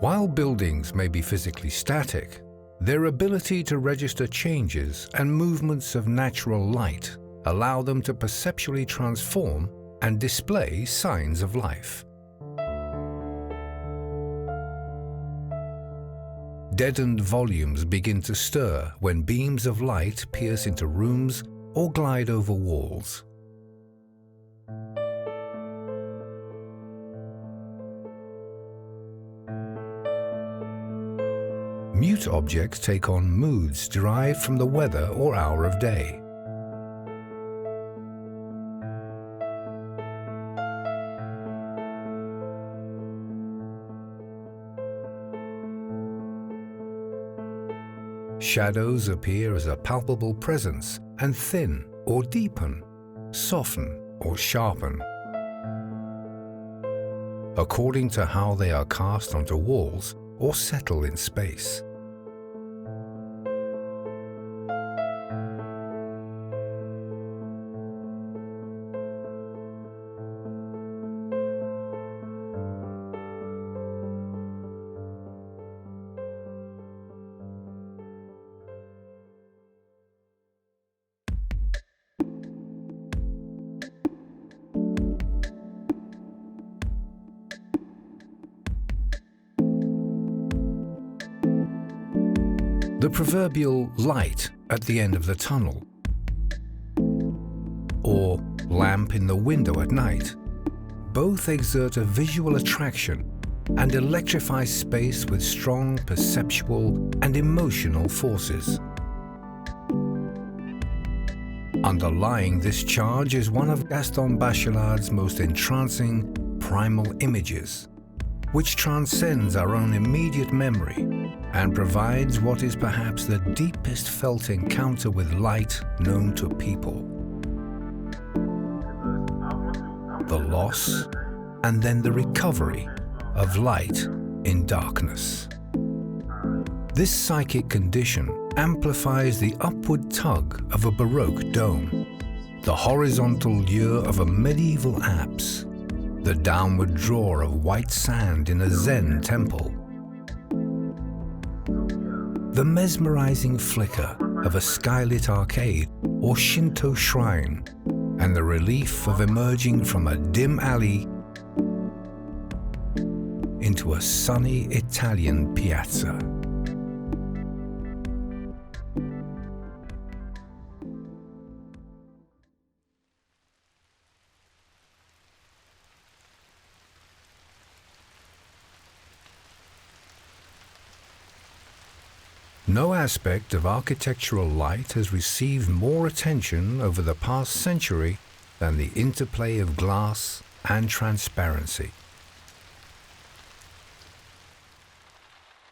While buildings may be physically static, their ability to register changes and movements of natural light allow them to perceptually transform and display signs of life. Deadened volumes begin to stir when beams of light pierce into rooms or glide over walls. Mute objects take on moods derived from the weather or hour of day. Shadows appear as a palpable presence and thin or deepen, soften or sharpen, according to how they are cast onto walls or settle in space. The proverbial light at the end of the tunnel, or lamp in the window at night, both exert a visual attraction and electrify space with strong perceptual and emotional forces. Underlying this charge is one of Gaston Bachelard's most entrancing primal images, which transcends our own immediate memory and provides what is perhaps the deepest felt encounter with light known to people. The loss and then the recovery of light in darkness. This psychic condition amplifies the upward tug of a Baroque dome, the horizontal lure of a medieval apse, the downward draw of white sand in a Zen temple, the mesmerizing flicker of a skylit arcade or Shinto shrine, and the relief of emerging from a dim alley into a sunny Italian piazza. No aspect of architectural light has received more attention over the past century than the interplay of glass and transparency.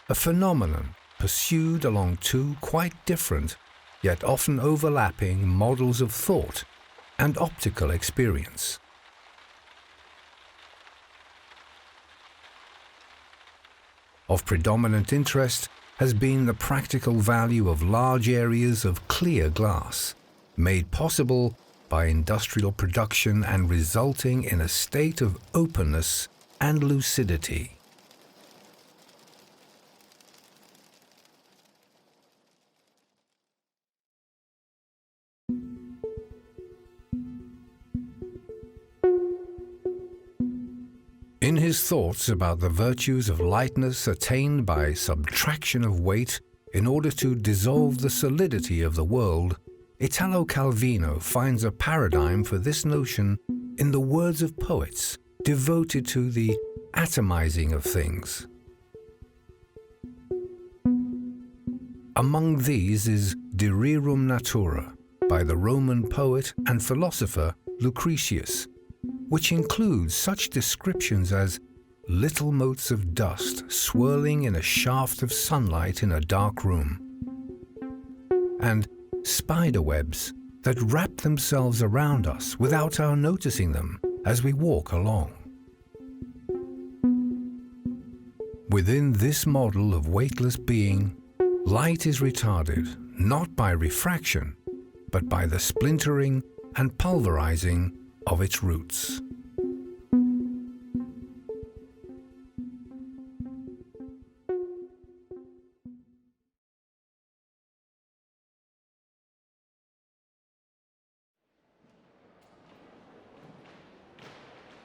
A phenomenon pursued along two quite different, yet often overlapping models of thought and optical experience. Of predominant interest has been the practical value of large areas of clear glass, made possible by industrial production and resulting in a state of openness and lucidity. In his thoughts about the virtues of lightness attained by subtraction of weight in order to dissolve the solidity of the world, Italo Calvino finds a paradigm for this notion in the words of poets devoted to the atomizing of things. Among these is De Rerum Natura by the Roman poet and philosopher Lucretius, which includes such descriptions as little motes of dust swirling in a shaft of sunlight in a dark room, and spider webs that wrap themselves around us without our noticing them as we walk along. Within this model of weightless being, light is retarded not by refraction, but by the splintering and pulverizing of its roots.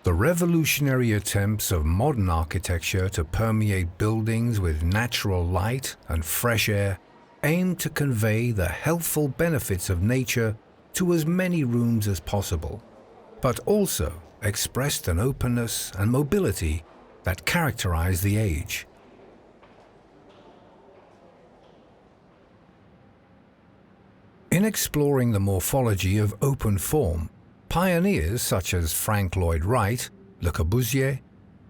The revolutionary attempts of modern architecture to permeate buildings with natural light and fresh air aim to convey the healthful benefits of nature to as many rooms as possible, but also expressed an openness and mobility that characterize the age. In exploring the morphology of open form, pioneers such as Frank Lloyd Wright, Le Corbusier,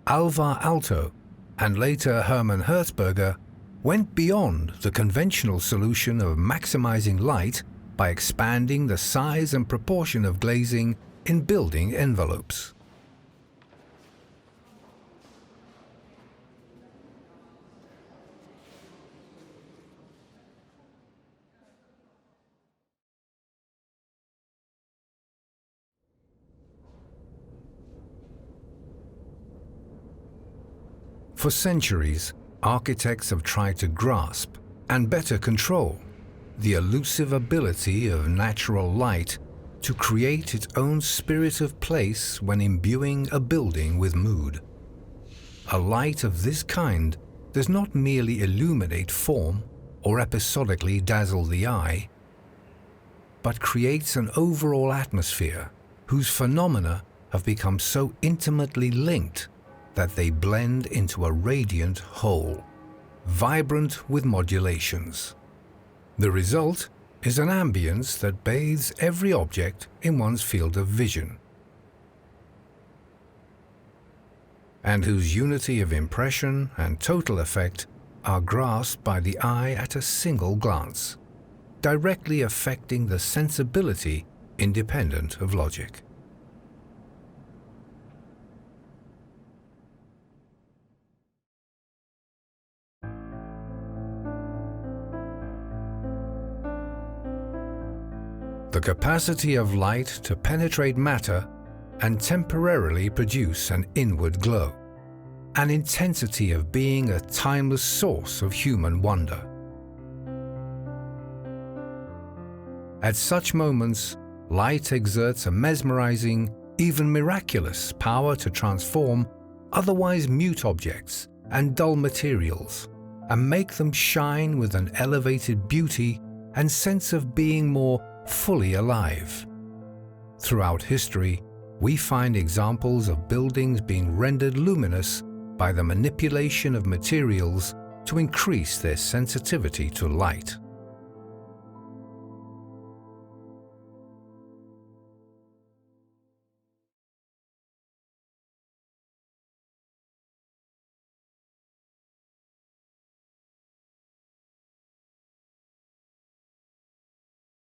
Alvar Aalto, and later Hermann Hertzberger went beyond the conventional solution of maximizing light by expanding the size and proportion of glazing in building envelopes. For centuries, architects have tried to grasp and better control the elusive ability of natural light to create its own spirit of place when imbuing a building with mood. A light of this kind does not merely illuminate form or episodically dazzle the eye, but creates an overall atmosphere whose phenomena have become so intimately linked that they blend into a radiant whole, vibrant with modulations. The result is an ambience that bathes every object in one's field of vision, and whose unity of impression and total effect are grasped by the eye at a single glance, directly affecting the sensibility independent of logic. The capacity of light to penetrate matter and temporarily produce an inward glow, an intensity of being a timeless source of human wonder. At such moments, light exerts a mesmerizing, even miraculous power to transform otherwise mute objects and dull materials and make them shine with an elevated beauty and sense of being more fully alive. Throughout history, we find examples of buildings being rendered luminous by the manipulation of materials to increase their sensitivity to light.